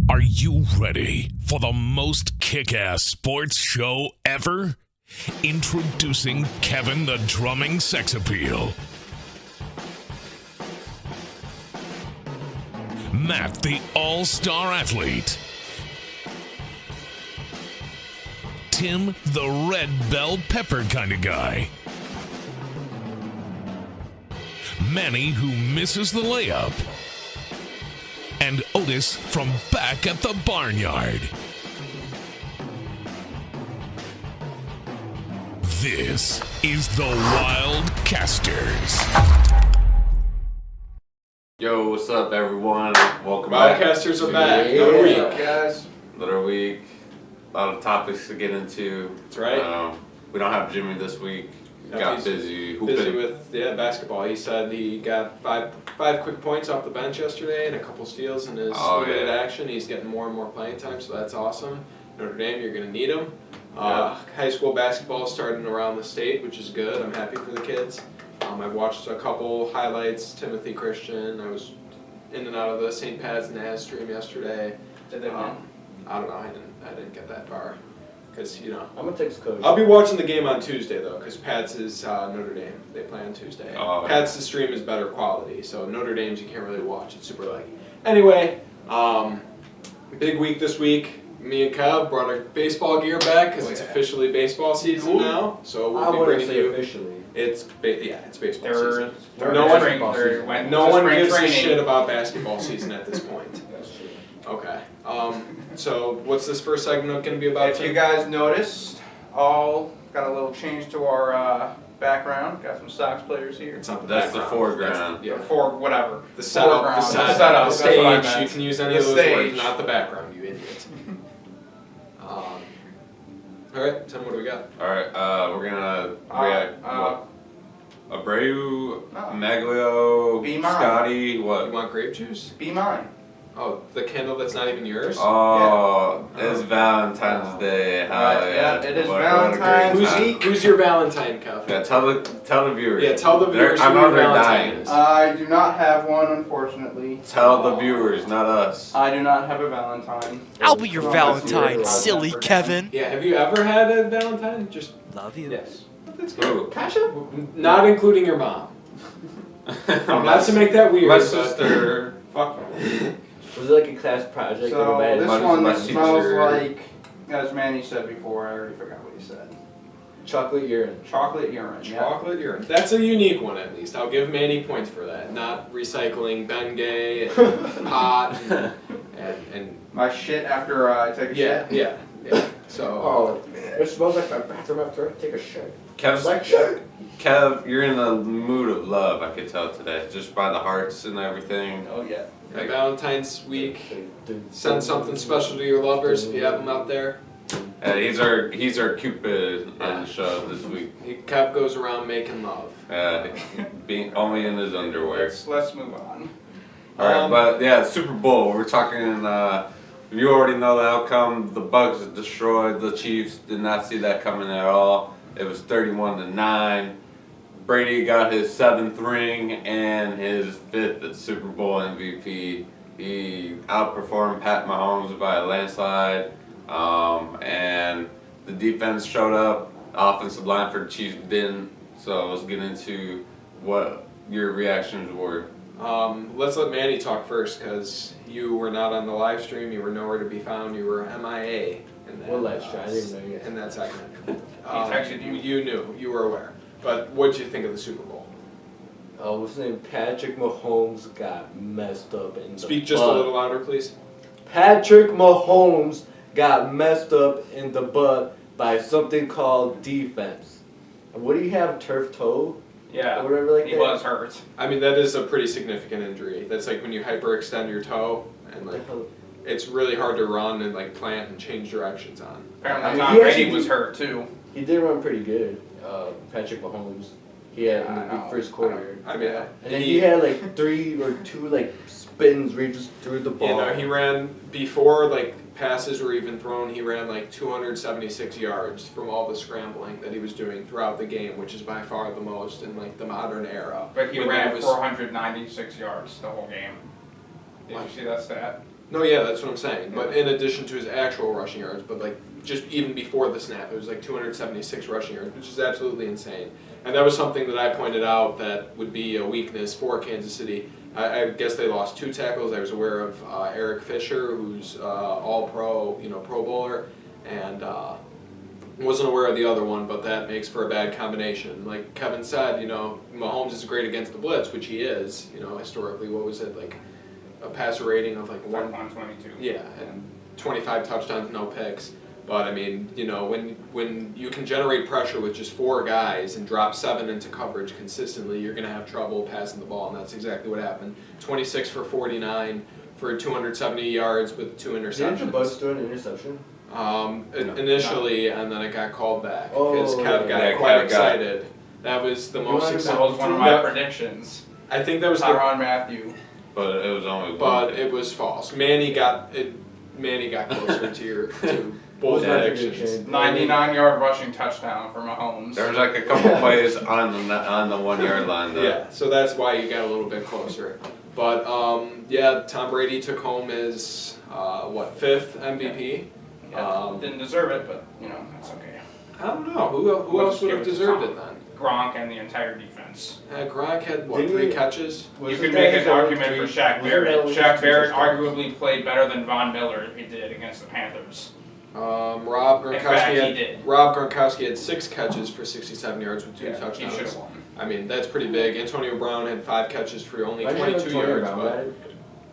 Are you ready for the most kick-ass sports show ever? Introducing Kevin the Drumming Sex Appeal. Matt the All-Star Athlete. Tim the Red Bell Pepper kind of guy. Manny who misses the layup. And Otis from back at the barnyard. This is the Wildcasters. Yo, what's up, everyone? Welcome back. Wildcasters are back. Yeah. Another week, guys. Another week. A lot of topics to get into. That's right. We don't have Jimmy this week. No, Got he's busy. Busy with basketball. He said he got five quick points off the bench yesterday and a couple steals in his limited action. He's getting more and more playing time, so that's awesome. Notre Dame, you're going to need him. High school basketball is starting around the state, which is good. I'm happy for the kids. I watched a couple highlights. Timothy Christian. I was in and out of the St. Pat's Naz stream yesterday. Did they win? I don't know. I didn't get that far. Because, I'm going to take coach. I'll be watching the game on Tuesday, though, because Pat's is Notre Dame. They play on Tuesday. Oh, Pat's the stream is better quality, so Notre Dame's you can't really watch. It's super laggy. Anyway, big week this week. Me and Kev brought our baseball gear back because it's officially baseball season now. So we'll be bringing you. Officially. It's baseball season. No one gives a shit about basketball season at this point. Okay. So what's this first segment going to be about? If you guys noticed, all got a little change to our background. Got some Sox players here. It's not the That's the background. foreground. For whatever. The setup, the setup, stage. that's what I You meant. can use any The of those stage. words, not the background, you idiot. All right, Tim, what do we got? All right, we're going to react. Abreu, Maglio, Be mine. Scotty, You what? want grape juice? Be mine. Oh, the candle that's not even yours? Oh, it's Valentine's Day. Yeah, it is What a Valentine's great time. week. Who's your Valentine, Kev? Yeah, tell the viewers. Yeah, tell the viewers I who know your they're Valentine dying. is. I do not have one, unfortunately. Tell the viewers, not us. I do not have a Valentine. I'll be your No, Valentine, that's silly weird. Kevin. Yeah, have you ever had a Valentine? Just Love you. Yes. that's Who? good. Kasha? Not including your mom. Not to make that weird, My but sister. fuck. Was it like a class project? So or this My- one my smells teacher- like, as Manny said before, I already forgot what he said. chocolate urine. Chocolate urine. Yeah. Chocolate urine. That's a unique one, at least. I'll give Manny points for that. Not recycling Bengay and pot and My shit after I take a shit. yeah. So Oh, it smells like my bathroom after I take a shit. Kev's Like shit. Kev, you're in a mood of love, I could tell today, just by the hearts and everything. Oh yeah. Valentine's week. Send something special to your lovers if you have them out there. He's our Cupid on the show this week. Kev goes around making love. Being only in his underwear. Let's move on. All right, but yeah, Super Bowl. We're talking. You already know the outcome. The Bucks destroyed the Chiefs. Did not see that coming at all. It was 31-9. Brady got his 7th ring and his 5th Super Bowl MVP. He outperformed Pat Mahomes by a landslide. And the defense showed up. Offensive line for the Chiefs didn't. So let's get into what your reactions were. Let's let Manny talk first because you were not on the live stream. You were nowhere to be found. You were MIA. What live stream? I didn't know you guys. In that segment. texted you? You knew. You were aware. But what did you think of the Super Bowl? What's his name? Patrick Mahomes got messed up in the Speak just butt. a little louder, please. Patrick Mahomes got messed up in the butt by something called defense. What do you have, turf toe? Yeah. Or whatever like He that? was hurt. I mean, that is a pretty significant injury. That's like when you hyperextend your toe and like it's really hard to run and like plant and change directions on. Apparently I mean, Tom he Brady actually- was hurt too. He did run pretty good, Patrick Mahomes. He had in I the know. first quarter. I mean, And then he had like 3 or 2 like spins where he just threw the ball. you know, he ran before like passes were even thrown. He ran like 276 yards from all the scrambling that he was doing throughout the game, which is by far the most in like the modern era. But he When ran that was- 496 yards the whole game. Did you see that stat? No, yeah, that's what I'm saying. But in addition to his actual rushing yards, but like just even before the snap, it was like 276 rushing yards, which is absolutely insane. And that was something that I pointed out that would be a weakness for Kansas City. I guess they lost 2 tackles. I was aware of Eric Fisher, who's all-pro, Pro Bowler, and wasn't aware of the other one, but that makes for a bad combination. Like Kevin said, Mahomes is great against the blitz, which he is. Historically, what was it, like a passer rating of like 122. Yeah, and 25 touchdowns, no picks. But I mean, when you can generate pressure with just 4 guys and drop 7 into coverage consistently, you're going to have trouble passing the ball, and that's exactly what happened. 26 for 49 for 270 yards with 2 interceptions. Didn't the Bucs throw an interception? Initially, and then it got called back because Kev got quite excited. That was the most exciting. That was one of my predictions. I think that was Tyrann Mathieu. But it was only one. But it was false. Manny got closer to both predictions. 99-yard rushing touchdown for Mahomes. There was like a couple plays on the 1-yard line though. Yeah, so that's why you got a little bit closer. But Tom Brady took home his 5th MVP. Yeah, didn't deserve it, but that's okay. I don't know who else would have deserved it then. Gronk and the entire defense. Gronk had 3 You could make an argument for Shaq Barrett. Shaq Barrett arguably played better than Von Miller he did against the Panthers. Rob In fact, he Gronkowski did. Rob Gronkowski had 6 catches for 67 yards with 2 He should touchdowns. have won. I mean, that's pretty big. Antonio Brown had 5 catches for only Why did you have 22 Antonio yards, Brown, but right?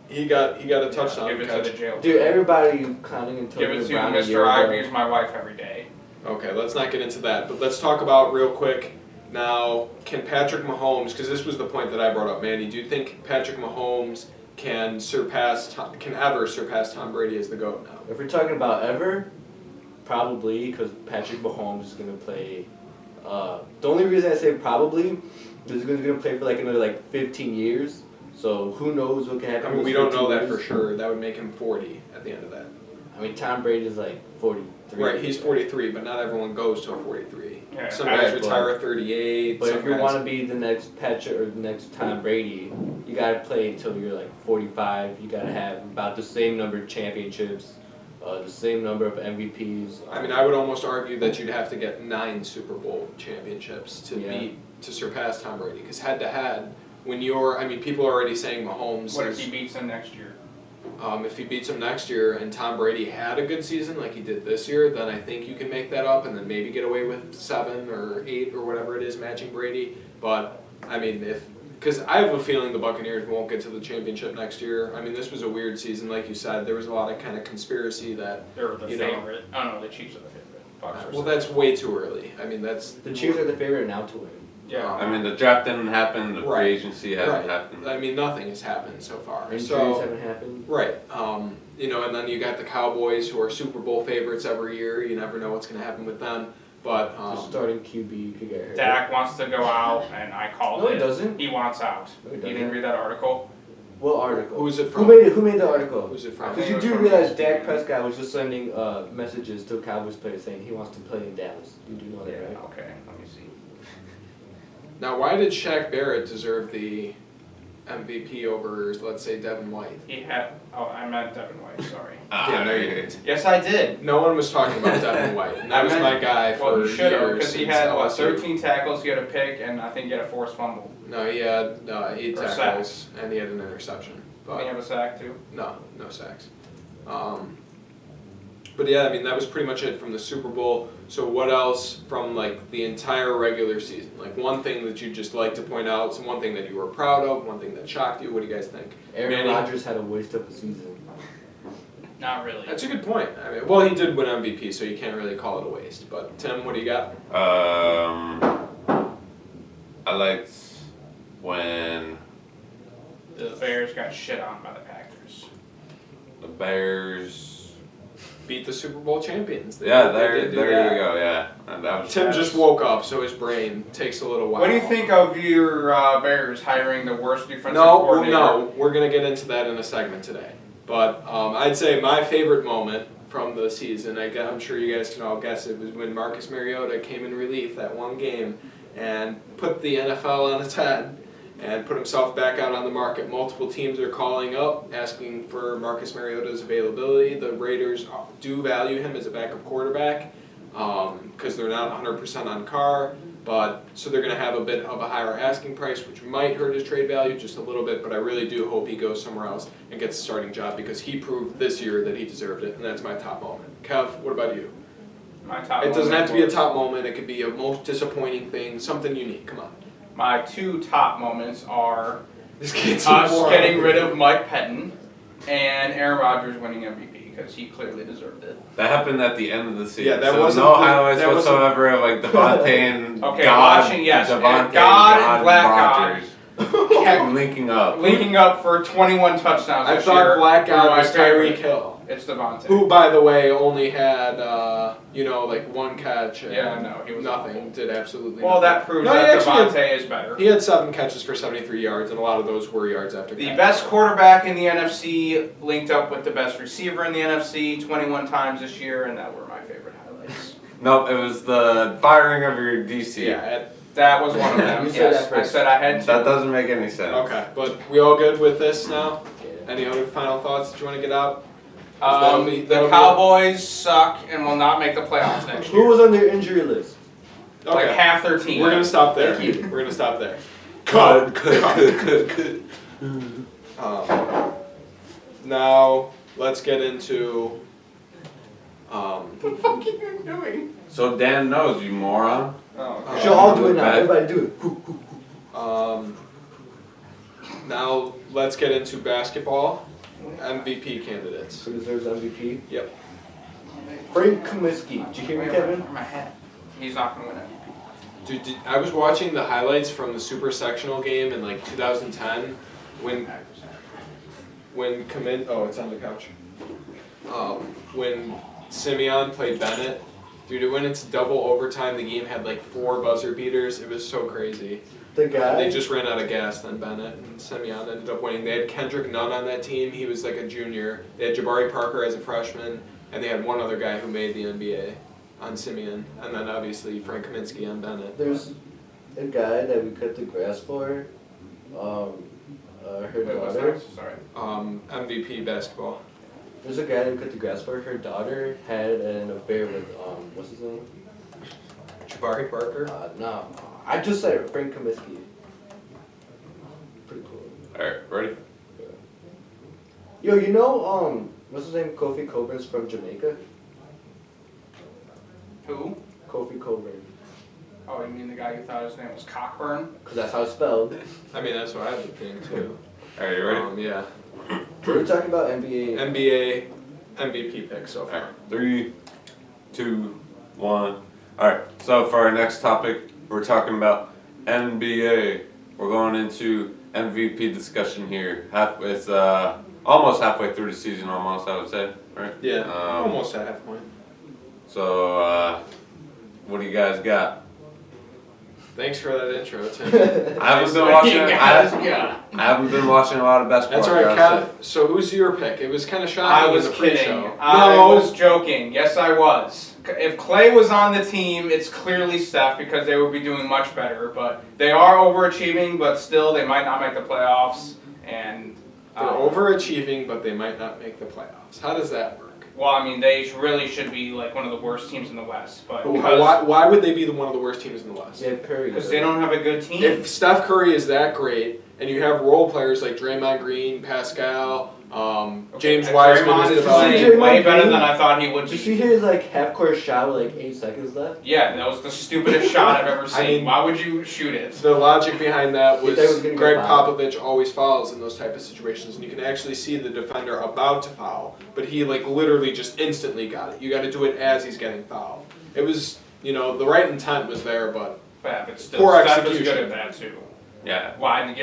he got a touchdown Give it catch. to the jail. Dude, everybody counting Antonio Give it to Brown a Mr. year I ago. abuse my wife every day. Okay, let's not get into that, but let's talk about real quick now, can Patrick Mahomes, because this was the point that I brought up, Mandy, do you think Patrick Mahomes can ever surpass Tom Brady as the GOAT now? If we're talking about ever, probably, because Patrick Mahomes is going to play. The only reason I say probably is he's going to play for like another 15 years. So who knows what can happen. I mean, in we those don't know 15 that for years. sure. That would make him 40 at the end of that. I mean, Tom Brady is 43. Right, he's 43, but not everyone goes till 43. Yeah, Some guys right, retire at 38. But some if you guys- want to be the next Patrick or the next Tom Brady, you got to play until you're 45. You got to have about the same number of championships, the same number of MVPs. I mean, I would almost argue that you'd have to get 9 Super Bowl championships to surpass Tom Brady. Because head to head, people are already saying Mahomes. What if he beats him next year? If he beats him next year and Tom Brady had a good season like he did this year, then I think you can make that up and then maybe get away with 7 or 8 or whatever it is matching Brady. But I mean, because I have a feeling the Buccaneers won't get to the championship next year. I mean, this was a weird season, like you said. There was a lot of kind of conspiracy that They're the you know. favorite. Oh no, the Chiefs are the favorite. Bucs are well, second. that's way too early. I mean, that's The Chiefs are the favorite now to win. Yeah. I mean, the draft didn't happen. The Right. free agency hasn't right. happened. I mean, nothing has happened so far. Injuries So haven't happened. right, and then you got the Cowboys who are Super Bowl favorites every year. You never know what's going to happen with them. But The starting QB could get hurt. Dak wants to go out, and I called No, it. he doesn't. He wants out. No, he You doesn't. didn't read that article? What article? who's it Who from? made it? Who made the article? Who's it from? Because you do realize Dak Prescott was just sending messages to Cowboys players saying he wants to play in Dallas. You do know that, right? Okay, let me see. Now, why did Shaq Barrett deserve the MVP over, let's say, Devin White? He had. Oh, I meant Devin White. Sorry. Yeah, no, you did. Yes, I did. No one was talking about Devin White, and that was my guy for Well, he should have, years. because he since had LSU. 13 tackles, he had a pick, and I think he had a forced fumble. No, he had 8 Or tackles, sacks. and he had an interception. Did But he have a sack too? no sacks. But yeah, I mean, that was pretty much it from the Super Bowl. So what else from the entire regular season? One thing that you'd just like to point out, one thing that you were proud of, one thing that shocked you. What do you guys think? Aaron Manny? Rodgers had a waste of a seson. Not really. That's a good point. I mean, well, he did win MVP, so you can't really call it a waste. But Tim, what do you got? I liked when The Bears got shit on by the Packers. the Bears. Beat the Super Bowl champions. They Yeah, did do there that. you go. Yeah, and that was. Tim just woke up, so his brain takes a little while. What do you think of your Bears hiring the worst defensive No, coordinator? we're gonna get into that in a segment today. But I'd say my favorite moment from the season, I'm sure you guys can all guess it, was when Marcus Mariota came in relief that one game and put the NFL on its head and put himself back out on the market. Multiple teams are calling up, asking for Marcus Mariota's availability. The Raiders do value him as a backup quarterback because they're not 100% on Carr. So they're going to have a bit of a higher asking price, which might hurt his trade value just a little bit, but I really do hope he goes somewhere else and gets a starting job because he proved this year that he deserved it, and that's my top moment. Kev, what about you? My top It doesn't moment have to be a was- top moment. It could be a most disappointing thing, something unique. Come on. My 2 top moments are This kid's us getting rid of Mike Pettin and Aaron Rodgers winning MVP because he clearly deserved it. That happened at the end of the season. Yeah, that so wasn't no the- highlights that wasn't- whatsoever of like Devontae and Okay, God, watching, yes, Devontae, God and Black God. Rodgers kept linking up. Linking up for 21 touchdowns I this year. thought Black They're God my was favorite. Tyreek Hill, It's Devontae. who, by the way, only had like 1 catch. And Yeah, no, he was nothing. awful. Did absolutely Well, nothing. that proves No, he that actually had- Devontae is better. He had 7 catches for 73 yards, and a lot of those were yards after The catch. best quarterback in the NFC linked up with the best receiver in the NFC 21 times this year, and that were my favorite highlights. Nope, it was the firing of your DC. Yeah. That was one of them. You said Yes, that I first. said I had That to. doesn't make any sense. Okay, but we all good with this now? Yeah. Any other final thoughts that you want to get out? The that'll be- Cowboys suck and will not make the playoffs next Who year. was on their injury list? Like half their team. We're gonna stop there. Thank you. We're gonna stop there. Cut. Now let's get into. What the fuck are you doing? So Dan knows, you moron. Oh, Should all do it now. Bad. Everybody do it. Now let's get into basketball MVP candidates. Who deserves MVP? Yep. Frank Kaminsky. Did you hear me, Kevin? My hat. He's not gonna win MVP. Dude, I was watching the highlights from the Super Sectional game in like 2010 when it's on the couch. When Simeon played Bennett, dude, when it's double overtime, the game had like 4 buzzer beaters. It was so crazy. The guy. They just ran out of gas. Then Bennett and Simeon ended up winning. They had Kendrick Nunn on that team. He was like a junior. They had Jabari Parker as a freshman, and they had one other guy who made the NBA on Simeon, and then obviously Frank Kaminsky on Bennett. There's a guy that we cut the grass for. Her Wait, what's daughter. next? Sorry. MVP basketball. There's a guy that we cut the grass for. Her daughter had an affair with what's his name? Jabari Parker. No, I just said it. Frank Kaminsky. Pretty cool. Alright, ready? Yo, you know what's his name? Kofi Coburn's from Jamaica. Who? Kofi Coburn. Oh, you mean the guy you thought his name was Cockburn? Cause that's how it's spelled. I mean, that's what I would think too. Alright, you ready? Yeah. We're talking about NBA. NBA MVP pick so far. Alright, 3, 2, 1. Alright, so for our next topic, we're talking about NBA. We're going into MVP discussion here. It's almost halfway through the season, almost, I would say, right? Yeah, almost at half point. So, what do you guys got? Thanks for that intro, Tim. I haven't been Nice watching. knowing you I haven't been watching a lot of basketball. That's right, I gotta say. Kev. So who's your pick? It was kind of I shocking was in the kidding. pre-show. I No. was joking. Yes, I was. If Clay was on the team, it's clearly Steph because they would be doing much better. But they are overachieving, but still they might not make the playoffs. And They're overachieving, but they might not make the playoffs. How does that work? well, I mean, they really should be like one of the worst teams in the West. But Why would they be one of the worst teams in the West? Yeah, Curry. because they don't have a good team. If Steph Curry is that great, and you have role players like Draymond Green, Pascal, James And Wiseman Draymond is is developing. playing way Draymond better Green? than I thought he would Did you be. see his like half-court shot with like 8 seconds left? Yeah, that was the stupidest shot I've ever seen. I mean- Why would you shoot it? The logic behind that was He thought he was gonna get Greg fouled. Popovich always fouls in those type of situations, and you can actually see the defender about to foul, but he like literally just instantly got it. You got to do it as he's getting fouled. It was, the right intent was there, but But still, Poor Steph is execution. good at that too. Yeah. Why would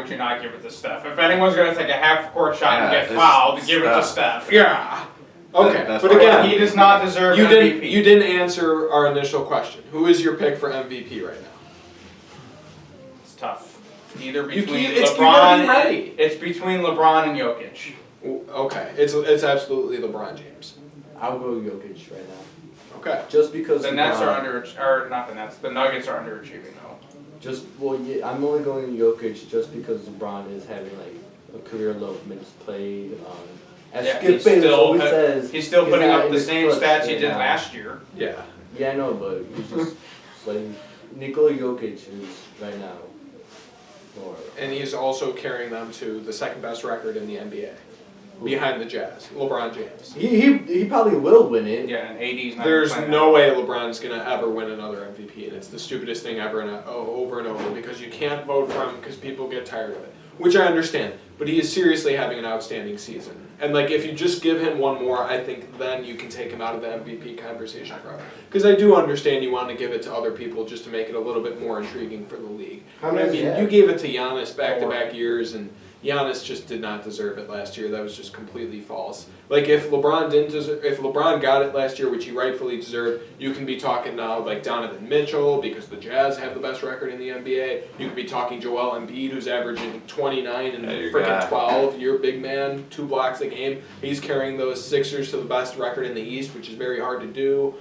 you not give it to Steph? If anyone's gonna take a half-court shot and Yeah, get it's fouled, give it to Steph. Steph. yeah. Okay, That's but fine. again, He does not deserve you MVP. didn't answer our initial question. Who is your pick for MVP right now? It's tough. Either You between can't- you LeBron. gotta be ready. It's between LeBron and Jokic. Okay, it's absolutely LeBron James. I'll go Jokic right now. Okay. Just because. The Nets LeBron- are the Nuggets are underachieving though. I'm only going Jokic just because LeBron is having like a career low minutes played. As Yeah, Skip Bayless always says, he's still putting not up in the his same clutch stats he right did now. last year. Yeah. Yeah, I know, but he's just like Nikola Jokic is right now. Or And he's also carrying them to the second best record in the NBA, behind the Jazz, LeBron James. he probably will win it. Yeah, and AD's not. There's playing no that. way LeBron's gonna ever win another MVP, and it's the stupidest thing ever, over and over, because you can't vote for him because people get tired of it, which I understand. But he is seriously having an outstanding season, and like if you just give him one more, I think then you can take him out of the MVP conversation forever. Because I do understand you want to give it to other people just to make it a little bit more intriguing for the league. How But I many mean, does he you have? gave it to Giannis back-to-back years, and Giannis just did not deserve it last year. That was just completely false. Like if LeBron got it last year, which he rightfully deserved, you can be talking now like Donovan Mitchell because the Jazz have the best record in the NBA. You could be talking Joel Embiid, who's averaging 29 and There you freaking go. 12. You're a big man, 2 blocks a game. He's carrying those Sixers to the best record in the East, which is very hard to do.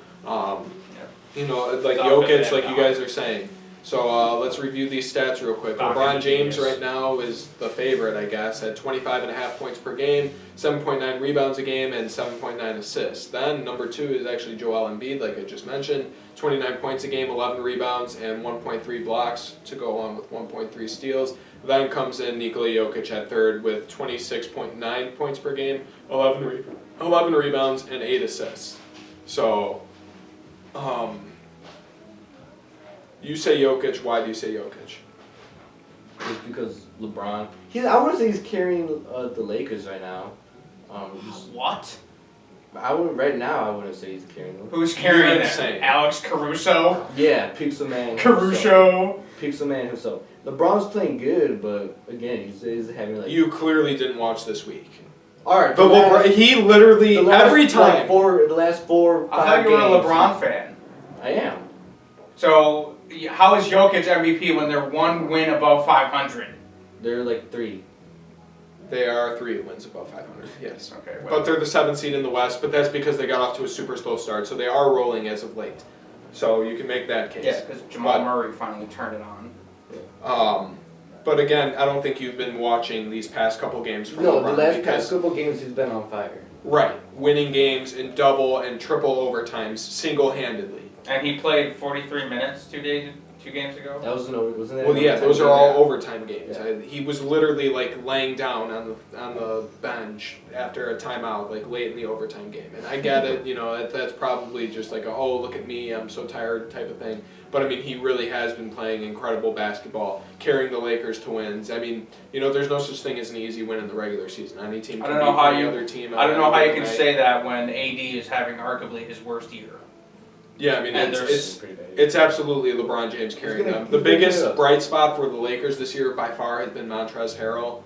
You know, like It's all Jokic, good like now. you guys are saying. So let's review these stats real quick. Doc LeBron is James genius. right now is the favorite, I guess, at 25.5 points per game, 7.9 rebounds a game, and 7.9 assists. Then number 2 is actually Joel Embiid, like I just mentioned, 29 points a game, 11 rebounds, and 1.3 blocks to go along with 1.3 steals. Then comes in Nikola Jokic at third with 26.9 points per game, 11 rebounds, and 8 assists. So, you say Jokic. Why do you say Jokic? Just because LeBron. I wouldn't say he's carrying the Lakers right now. What? I wouldn't say he's carrying them. Who's carrying You're it? insane. Alex Caruso? Yeah, Pixel Man. Caruso? Pixel Man himself. LeBron's playing good, but again, he's having like. You clearly didn't watch this week. All right, But LeBron, he literally every time. The last 4, 5 I thought you were a games, LeBron fan. I am. So, how is Jokic MVP when they're 1 win above 500? They're like 3. They are 3 wins above 500. Yes. Okay, But they're the 7th seed in the West. But that's because they got off to a super slow start. So they are rolling as of late. So you can make that case. yeah, because Jamal Murray finally turned it on. But again, I don't think you've been watching these past couple games from No, LeBron the last because past couple games he's been on fire. right, winning games in double and triple overtimes single-handedly. And he played 43 minutes 2 games ago? That wasn't that? Well, yeah, overtime those are game? all overtime games. Yeah. He was literally like laying down on the bench after a timeout, like late in the overtime game. And I get it, you know, that's probably just like a oh look at me, I'm so tired type of thing. But I mean, he really has been playing incredible basketball, carrying the Lakers to wins. I mean, you know, there's no such thing as an easy win in the regular season. Any team I can don't know beat how any you- other team. I don't know how you can night. say that when AD is having arguably his worst year. Yeah, I mean, And it's Pretty bad. it's absolutely LeBron James carrying gonna- them. he's The gonna biggest get up. bright spot for the Lakers this year by far has been Montrezl Harrell.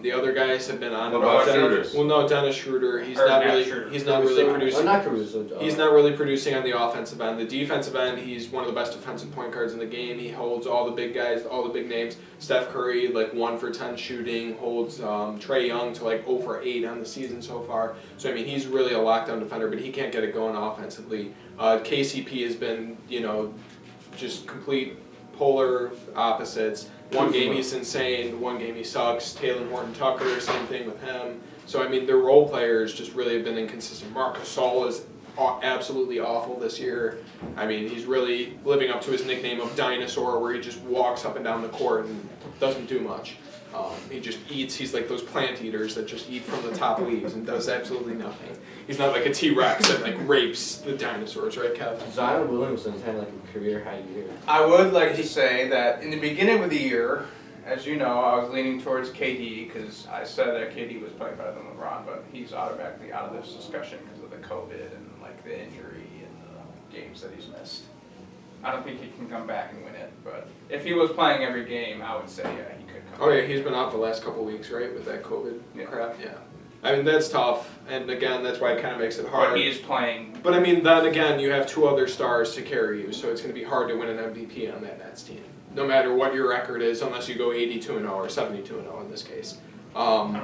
The other guys have been on What and off. about Schroeder? Well, no, Dennis Schroeder. He's Or not Matt really. Schroeder. He's not really Oh, producing. not Caruso. He's not really producing on the offensive end. The defensive end, he's one of the best defensive point guards in the game. He holds all the big guys, all the big names. Steph Curry, like 1 for 10 shooting, holds Trae Young to like 0 for 8 on the season so far. So I mean, he's really a lockdown defender, but he can't get it going offensively. KCP has been, you know, just complete polar opposites. One game he's insane, one game he sucks. Taylor Horton Tucker, same thing with him. So I mean, their role players just really have been inconsistent. Marc Gasol is absolutely awful this year. I mean, he's really living up to his nickname of Dinosaur, where he just walks up and down the court and doesn't do much. He just eats. He's like those plant eaters that just eat from the top leaves and does absolutely nothing. He's not like a T-Rex that like rapes the dinosaurs, right, Kev? Zion Williamson's had like a career high year. I would like to say that in the beginning of the year, as you know, I was leaning towards KD because I said that KD was playing better than LeBron, but he's automatically out of this discussion because of the COVID and like the injury and the games that he's missed. I don't think he can come back and win it, but if he was playing every game, I would say yeah, he could come Oh yeah, back. he's been out the last couple weeks, right, with that COVID Yeah. crap. Yeah. I mean that's tough, and again that's why it kind of makes it hard. But he is playing. But I mean, then again, you have 2 other stars to carry you, so it's going to be hard to win an MVP on that Nets team, no matter what your record is, unless you go 82-0 or 72-0 in this case. I mean,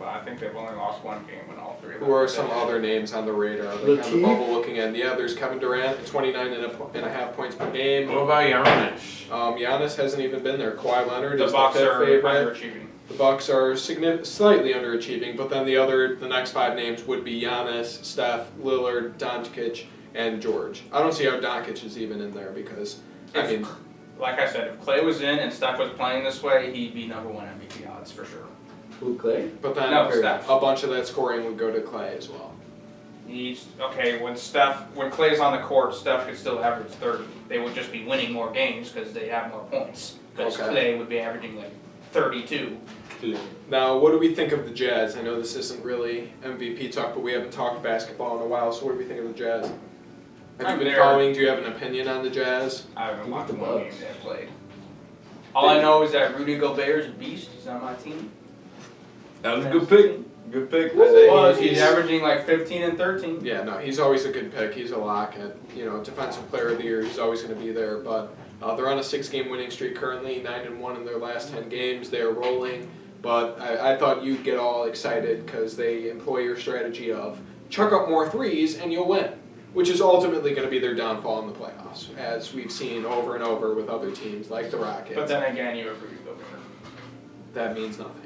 I think they've only lost one game in all three of them. Who are some other names on the radar? Like on the Latif? bubble looking in. Yeah, there's Kevin Durant at 29.5 points per game. What about Giannis? Giannis hasn't even been there. Kawhi Leonard The is Bucks the fifth are favorite. underachieving. The Bucks are slightly underachieving, but then the next 5 names would be Giannis, Steph, Lillard, Doncic, and George. I don't see how Doncic is even in there because, I mean, Like I said, if Clay was in and Steph was playing this way, he'd be number 1 MVP odds for sure. Who, Clay? but then No, Steph. a bunch of that scoring would go to Clay as well. When Clay's on the court, Steph could still average 30. They would just be winning more games because they have more points. Because Okay. Clay would be averaging like 32. Now, what do we think of the Jazz? I know this isn't really MVP talk, but we haven't talked basketball in a while, so what do we think of the Jazz? Have you been They're- following? Do you have an opinion on the Jazz? I haven't watched the one game Bucks. they've played. All I know is that Rudy Gobert's a beast. He's on my team. That was a good pick. Good pick. Well, he's averaging like 15 and 13. Yeah, no, he's always a good pick. He's a lock at, Defensive Player of the Year. He's always going to be there. But they're on a 6-game winning streak currently, 9-1 in their last 10 games. They are rolling. But I thought you'd get all excited because they employ your strategy of chuck up more threes and you'll win, which is ultimately going to be their downfall in the playoffs, as we've seen over and over with other teams like the Rockets. But then again, you have Rudy Gobert. That means nothing.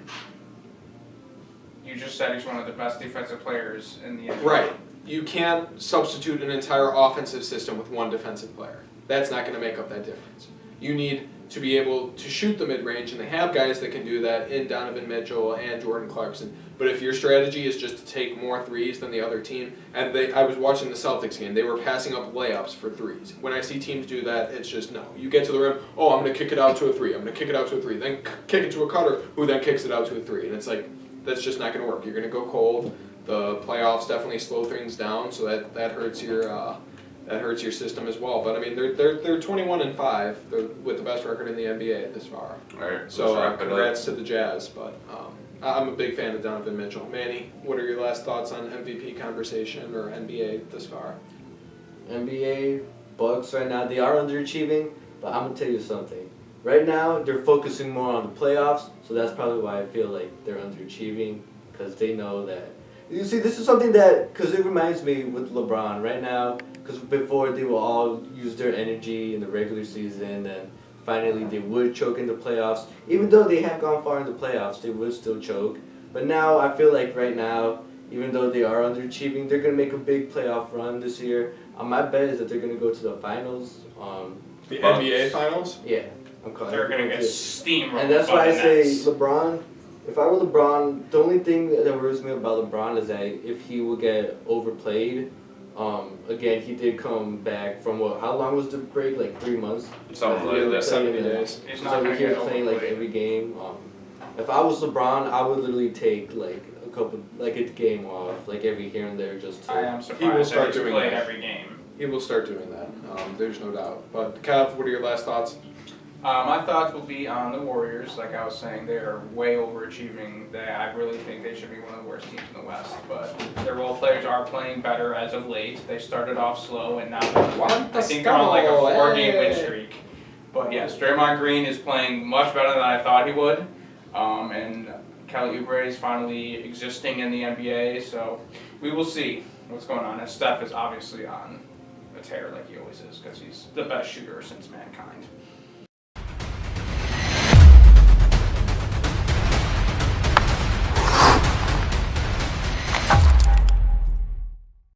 You just said he's one of the best defensive players in the NBA. Right. You can't substitute an entire offensive system with one defensive player. That's not going to make up that difference. You need to be able to shoot the mid-range, and they have guys that can do that in Donovan Mitchell and Jordan Clarkson. But if your strategy is just to take more threes than the other team, and I was watching the Celtics game, they were passing up layups for threes. When I see teams do that, it's just no. You get to the rim, I'm going to kick it out to a 3, I'm going to kick it out to a 3, then kick it to a cutter, who then kicks it out to a 3. And it's like, that's just not going to work. You're going to go cold. The playoffs definitely slow things down, so that hurts your system as well. But I mean, they're 21-5. They're with the best record in the NBA this far. All right. So let's wrap it up. congrats to the Jazz. But I'm a big fan of Donovan Mitchell. Manny, what are your last thoughts on MVP conversation or NBA this far? NBA, Bucks right now, they are underachieving, but I'm going to tell you something. Right now, they're focusing more on the playoffs, so that's probably why I feel like they're underachieving, because they know that. You see, this is something that, because it reminds me with LeBron right now, because before they will all use their energy in the regular season, and finally they would choke in the playoffs. Even though they have gone far in the playoffs, they would still choke. But now, I feel like right now, even though they are underachieving, they're going to make a big playoff run this year. My bet is that they're going to go to the finals. The Bucks. NBA Finals? Yeah, I'm calling They're going to it. get steamrolled. And that's by why I the say Nets. LeBron. If I were LeBron, the only thing that worries me about LeBron is that if he will get overplayed. Again, he did come back from how long was the break? Like 3 months. Something Yeah, like that. 70 days. He's He's not over going to here get playing like overplayed. every game. If I was LeBron, I would literally take like a game off, like every here and there, just to. I am He will surprised start that he's doing played that. every game. He will start doing that. There's no doubt. But Kev, what are your last thoughts? My thoughts will be on the Warriors. Like I was saying, they are way overachieving. I really think they should be one of the worst teams in the West. But their role players are playing better as of late. They started off slow, and now I think they're on like a 4-game win streak. But yes, Draymond Green is playing much better than I thought he would. And Kelly Oubre is finally existing in the NBA. So we will see what's going on. And Steph is obviously on a tear like he always is because he's the best shooter since mankind.